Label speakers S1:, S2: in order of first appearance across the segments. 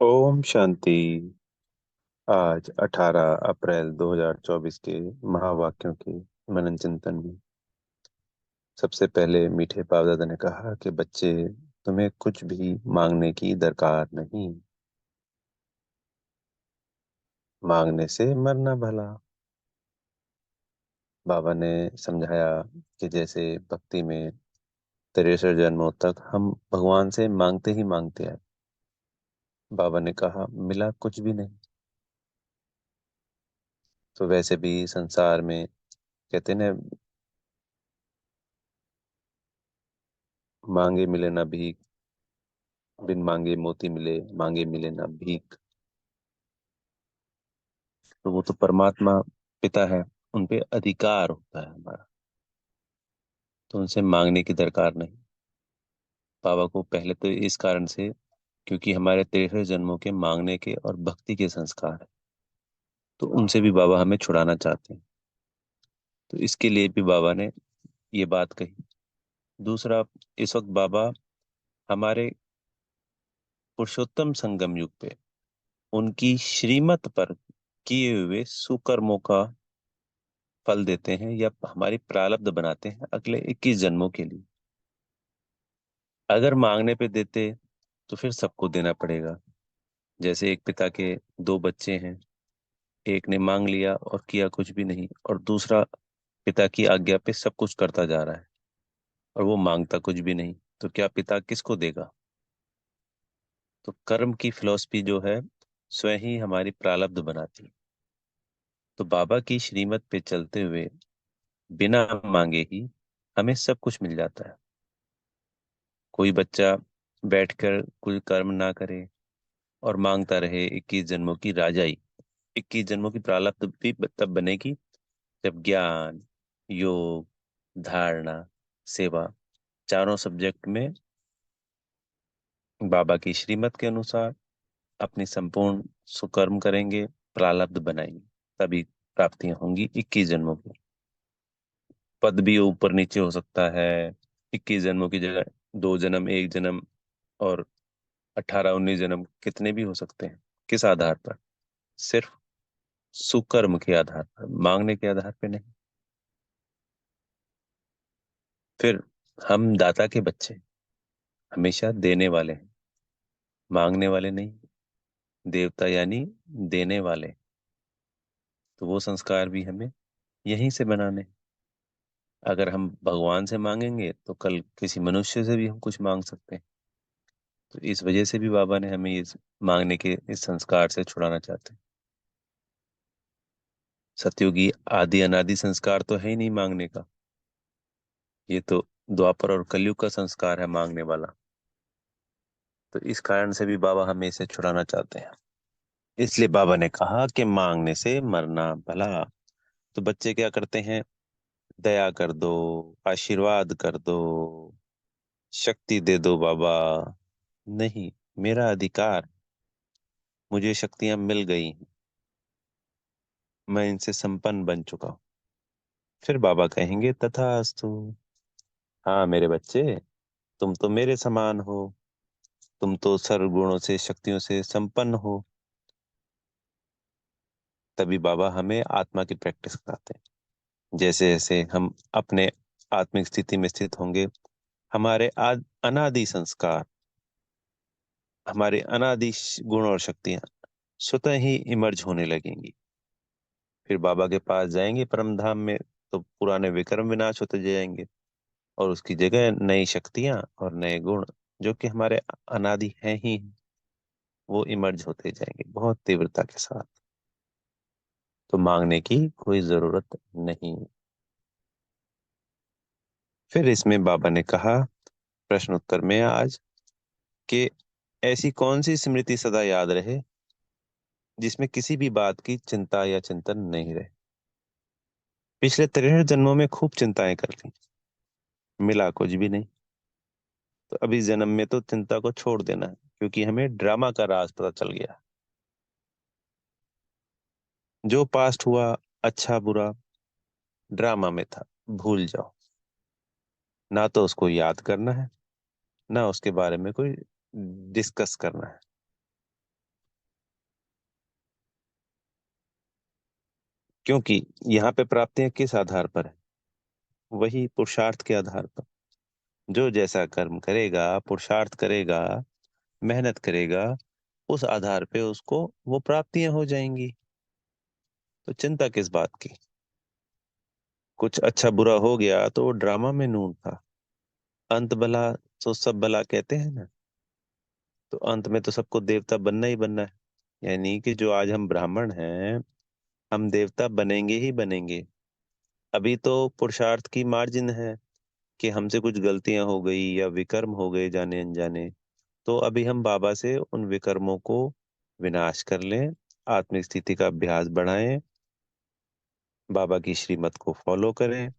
S1: ओम शांति। आज 18 अप्रैल 2024 के महावाक्यों के मनन चिंतन में सबसे पहले मीठे बाप दादा ने कहा कि बच्चे, तुम्हें कुछ भी मांगने की दरकार नहीं। मांगने से मरना भला। बाबा ने समझाया कि जैसे भक्ति में 63 जन्मों तक हम भगवान से मांगते ही मांगते आए। बाबा ने कहा मिला कुछ भी नहीं। तो वैसे भी संसार में कहते हैं ना, मांगे मिले ना भीख, बिन मांगे मोती मिले, मांगे मिले ना भीख। तो वो तो परमात्मा पिता है, उन पे अधिकार होता है हमारा। तो उनसे मांगने की दरकार नहीं। बाबा को पहले तो इस कारण से, क्योंकि हमारे 63 जन्मों के मांगने के और भक्ति के संस्कार है, तो उनसे भी बाबा हमें छुड़ाना चाहते हैं। तो इसके लिए भी बाबा ने ये बात कही। दूसरा, इस वक्त बाबा हमारे पुरुषोत्तम संगम युग पे उनकी श्रीमत पर किए हुए सुकर्मों का फल देते हैं, या हमारी प्रारब्ध बनाते हैं अगले 21 जन्मों के लिए। अगर मांगने पे देते तो फिर सबको देना पड़ेगा। जैसे एक पिता के दो बच्चे हैं, एक ने मांग लिया और किया कुछ भी नहीं, और दूसरा पिता की आज्ञा पे सब कुछ करता जा रहा है और वो मांगता कुछ भी नहीं, तो क्या पिता किसको देगा? तो कर्म की फिलॉसफी जो है स्वयं ही हमारी प्रारब्ध बनाती है। तो बाबा की श्रीमत पे चलते हुए बिना मांगे ही हमें सब कुछ मिल जाता है। कोई बच्चा बैठकर कोई कर्म ना करे और मांगता रहे 21 जन्मों की राजाई। 21 जन्मों की प्रारब्ध भी तब बनेगी जब ज्ञान, योग, धारणा, सेवा, चारों सब्जेक्ट में बाबा की श्रीमत के अनुसार अपनी संपूर्ण सुकर्म करेंगे, प्रारब्ध बनाएंगे, तभी प्राप्तियां होंगी 21 जन्मों की। पद भी ऊपर नीचे हो सकता है। 21 जन्मों की जगह 2 जन्म, 1 जन्म, और 18 19 जन्म कितने भी हो सकते हैं। किस आधार पर? सिर्फ सुकर्म के आधार पर, मांगने के आधार पर नहीं। फिर हम दाता के बच्चे हमेशा देने वाले हैं, मांगने वाले नहीं। देवता यानी देने वाले। तो वो संस्कार भी हमें यहीं से बनाने हैं। अगर हम भगवान से मांगेंगे तो कल किसी मनुष्य से भी हम कुछ मांग सकते हैं। तो इस वजह से भी बाबा ने हमें इस मांगने के इस संस्कार से छुड़ाना चाहते हैं। सतयुगी आदि अनादि संस्कार तो है ही नहीं मांगने का। ये तो द्वापर और कलयुग का संस्कार है मांगने वाला। तो इस कारण से भी बाबा हमें इसे छुड़ाना चाहते हैं। इसलिए बाबा ने कहा कि मांगने से मरना भला। तो बच्चे क्या करते हैं? दया कर दो, आशीर्वाद कर दो, शक्ति दे दो बाबा। नहीं, मेरा अधिकार, मुझे शक्तियां मिल गई, मैं इनसे संपन्न बन चुका हूं। फिर बाबा कहेंगे तथास्तु। हाँ मेरे बच्चे, तुम तो मेरे समान हो, तुम तो सर्व गुणों से, शक्तियों से संपन्न हो। तभी बाबा हमें आत्मा की प्रैक्टिस कराते हैं। जैसे जैसे हम अपने आत्मिक स्थिति में स्थित होंगे, हमारे अनादि संस्कार, हमारे अनादि गुण और शक्तियां स्वतः ही इमर्ज होने लगेंगी। फिर बाबा के पास जाएंगे परम धाम में, तो पुराने विक्रम विनाश होते जाएंगे और उसकी जगह नई शक्तियां और नए गुण, जो कि हमारे अनादि हैं ही, वो इमर्ज होते जाएंगे बहुत तीव्रता के साथ। तो मांगने की कोई जरूरत नहीं। फिर इसमें बाबा ने कहा प्रश्न उत्तर में आज, कि ऐसी कौन सी स्मृति सदा याद रहे जिसमें किसी भी बात की चिंता या चिंतन नहीं रहे। पिछले 63 जन्मों में खूब चिंताएं कर ली, मिला कुछ भी नहीं। तो अभी जन्म में तो चिंता को छोड़ देना है, क्योंकि हमें ड्रामा का राज पता चल गया। जो पास्ट हुआ, अच्छा बुरा, ड्रामा में था, भूल जाओ। ना तो उसको याद करना है, ना उसके बारे में कोई डिस्कस करना है। क्योंकि यहाँ पे प्राप्तियां किस आधार पर है? वही पुरुषार्थ के आधार पर। जो जैसा कर्म करेगा, पुरुषार्थ करेगा, मेहनत करेगा, उस आधार पे उसको वो प्राप्तियां हो जाएंगी। तो चिंता किस बात की? कुछ अच्छा बुरा हो गया तो वो ड्रामा में नून था। अंत भला तो सब भला कहते हैं ना। तो अंत में तो सबको देवता बनना ही बनना है। यानी कि जो आज हम ब्राह्मण हैं, हम देवता बनेंगे ही बनेंगे। अभी तो पुरुषार्थ की मार्जिन है कि हमसे कुछ गलतियां हो गई या विकर्म हो गए जाने अनजाने। तो अभी हम बाबा से उन विकर्मों को विनाश कर लें, आत्मिक स्थिति का अभ्यास बढ़ाएं, बाबा की श्रीमत को फॉलो करें,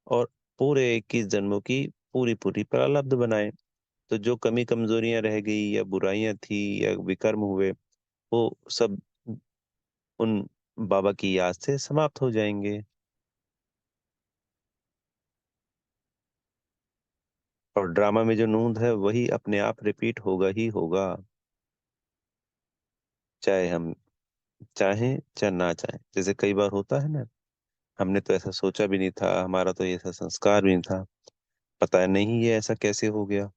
S1: और पूरे 21 जन्मों की पूरी पूरी प्रारब्ध बनाएं। तो जो कमी कमजोरियां रह गई या बुराइयां थी या विकर्म हुए, वो सब उन बाबा की याद से समाप्त हो जाएंगे। और ड्रामा में जो नूंद है वही अपने आप रिपीट होगा ही होगा। चाहे हम चाहें चाहे ना चाहें। जैसे कई बार होता है ना, हमने तो ऐसा सोचा भी नहीं था, हमारा तो ये ऐसा संस्कार भी नहीं था, पता नहीं ये ऐसा कैसे हो गया,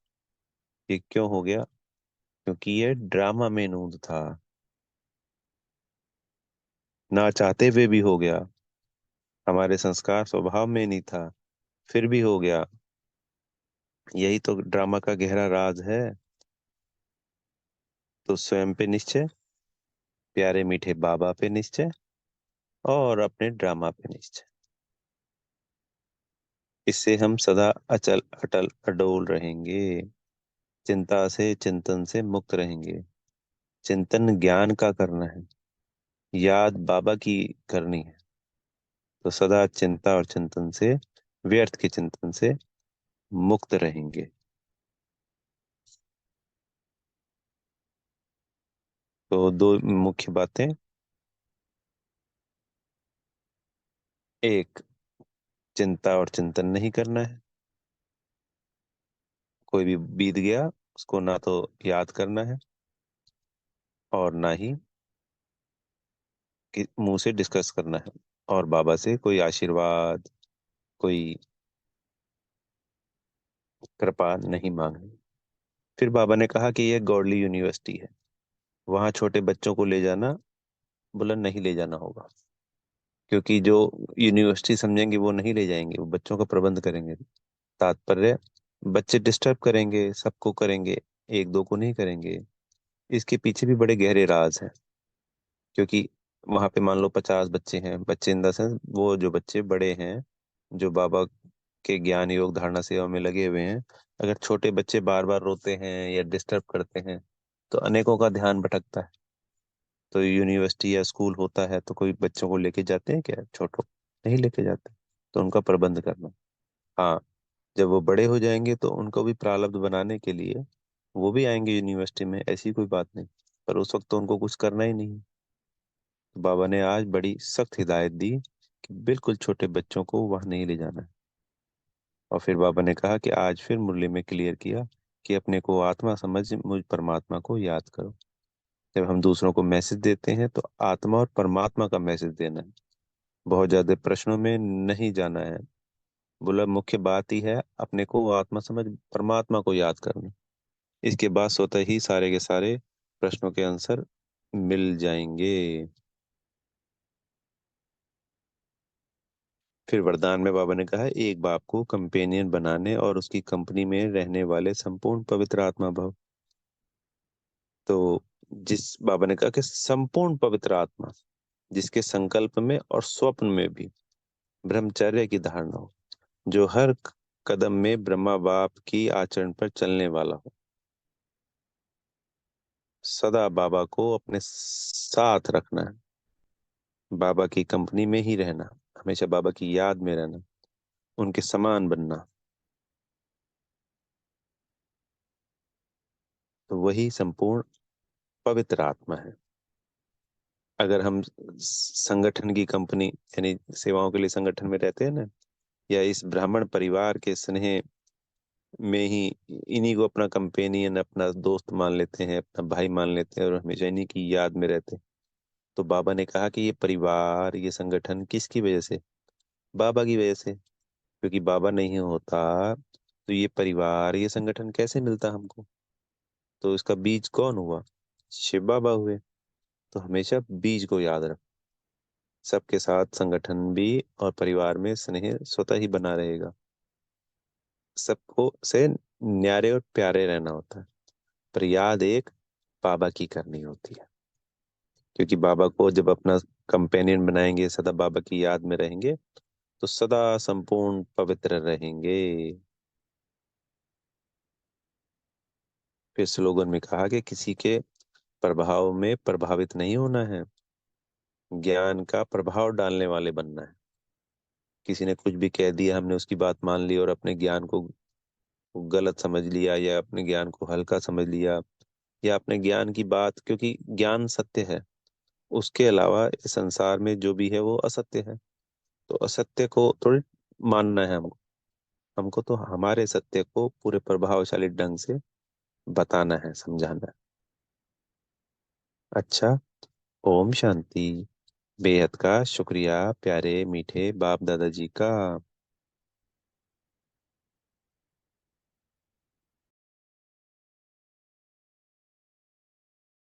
S1: ये क्यों हो गया। क्योंकि ये ड्रामा में नूंद था, ना चाहते हुए भी हो गया। हमारे संस्कार स्वभाव में नहीं था, फिर भी हो गया। यही तो ड्रामा का गहरा राज है। तो स्वयं पे निश्चय, प्यारे मीठे बाबा पे निश्चय, और अपने ड्रामा पे निश्चय। इससे हम सदा अचल अटल अडोल रहेंगे। चिंता से चिंतन से मुक्त रहेंगे। चिंतन ज्ञान का करना है, याद बाबा की करनी है। तो सदा चिंता और चिंतन से, व्यर्थ के चिंतन से मुक्त रहेंगे। तो दो मुख्य बातें। एक, चिंता और चिंतन नहीं करना है। कोई भी बीत गया उसको ना तो याद करना है, और ना ही कि मुंह से डिस्कस करना है, और बाबा से कोई आशीर्वाद, कोई कृपा नहीं मांगनी। फिर बाबा ने कहा कि यह गॉडली यूनिवर्सिटी है, वहां छोटे बच्चों को ले जाना, बोला नहीं ले जाना होगा। क्योंकि जो यूनिवर्सिटी समझेंगे वो नहीं ले जाएंगे, वो बच्चों का प्रबंध करेंगे। तात्पर्य, बच्चे डिस्टर्ब करेंगे, सबको करेंगे, एक दो को नहीं करेंगे। इसके पीछे भी बड़े गहरे राज हैं। क्योंकि वहां पे मान लो 50 बच्चे हैं, बच्चे इन द सेंस वो जो बच्चे बड़े हैं, जो बाबा के ज्ञान योग धारणा सेवा में लगे हुए हैं। अगर छोटे बच्चे बार बार रोते हैं या डिस्टर्ब करते हैं, तो अनेकों का ध्यान भटकता है। तो यूनिवर्सिटी या स्कूल होता है तो कोई बच्चों को लेके जाते हैं क्या, छोटों? नहीं लेके जाते। तो उनका प्रबंध करना। हाँ, जब वो बड़े हो जाएंगे तो उनको भी प्रारब्ध बनाने के लिए वो भी आएंगे यूनिवर्सिटी में, ऐसी कोई बात नहीं। पर उस वक्त तो उनको कुछ करना ही नहीं। तो बाबा ने आज बड़ी सख्त हिदायत दी कि बिल्कुल छोटे बच्चों को वहां नहीं ले जाना है। और फिर बाबा ने कहा कि आज फिर मुरली में क्लियर किया कि अपने को आत्मा समझ मुझ परमात्मा को याद करो। जब हम दूसरों को मैसेज देते हैं तो आत्मा और परमात्मा का मैसेज देना है, बहुत ज्यादा प्रश्नों में नहीं जाना है। बोला मुख्य बात ही है अपने को आत्मा समझ परमात्मा को याद करना। इसके बाद स्वतः ही सारे के सारे प्रश्नों के आंसर मिल जाएंगे। फिर वरदान में बाबा ने कहा, एक बाप को कंपेनियन बनाने और उसकी कंपनी में रहने वाले संपूर्ण पवित्र आत्मा भव। तो जिस बाबा ने कहा कि संपूर्ण पवित्र आत्मा, जिसके संकल्प में और स्वप्न में भी ब्रह्मचर्य की धारणा हो, जो हर कदम में ब्रह्मा बाप की आचरण पर चलने वाला हो, सदा बाबा को अपने साथ रखना है, बाबा की कंपनी में ही रहना, हमेशा बाबा की याद में रहना, उनके समान बनना। तो वही संपूर्ण पवित्र आत्मा है। अगर हम संगठन की कंपनी, यानी सेवाओं के लिए संगठन में रहते हैं ना, या इस ब्राह्मण परिवार के स्नेह में ही इन्हीं को अपना कंपेनियन, अपना दोस्त मान लेते हैं, अपना भाई मान लेते हैं, और हमेशा इन्हीं की याद में रहते हैं, तो बाबा ने कहा कि ये परिवार, ये संगठन किसकी वजह से? बाबा की वजह से। क्योंकि बाबा नहीं होता तो ये परिवार, ये संगठन कैसे मिलता हमको? तो इसका बीज कौन हुआ? शिव बाबा हुए। तो हमेशा बीज को याद रख। सबके साथ संगठन भी और परिवार में स्नेह स्वतः ही बना रहेगा। सबको से न्यारे और प्यारे रहना होता है। पर याद एक बाबा की करनी होती है। क्योंकि बाबा को जब अपना कंपेनियन बनाएंगे, सदा बाबा की याद में रहेंगे, तो सदा संपूर्ण पवित्र रहेंगे। फिर स्लोगन में कहा कि किसी के प्रभाव में प्रभावित नहीं होना है, ज्ञान का प्रभाव डालने वाले बनना है। किसी ने कुछ भी कह दिया, हमने उसकी बात मान ली और अपने ज्ञान को गलत समझ लिया, या अपने ज्ञान को हल्का समझ लिया, या अपने ज्ञान की बात, क्योंकि ज्ञान सत्य है, उसके अलावा इस संसार में जो भी है वो असत्य है। तो असत्य को थोड़ी मानना है हमको। हमको तो हमारे सत्य को पूरे प्रभावशाली ढंग से बताना है, समझाना है। अच्छा। ओम शांति। बेहद का शुक्रिया प्यारे मीठे बाप दादाजी का।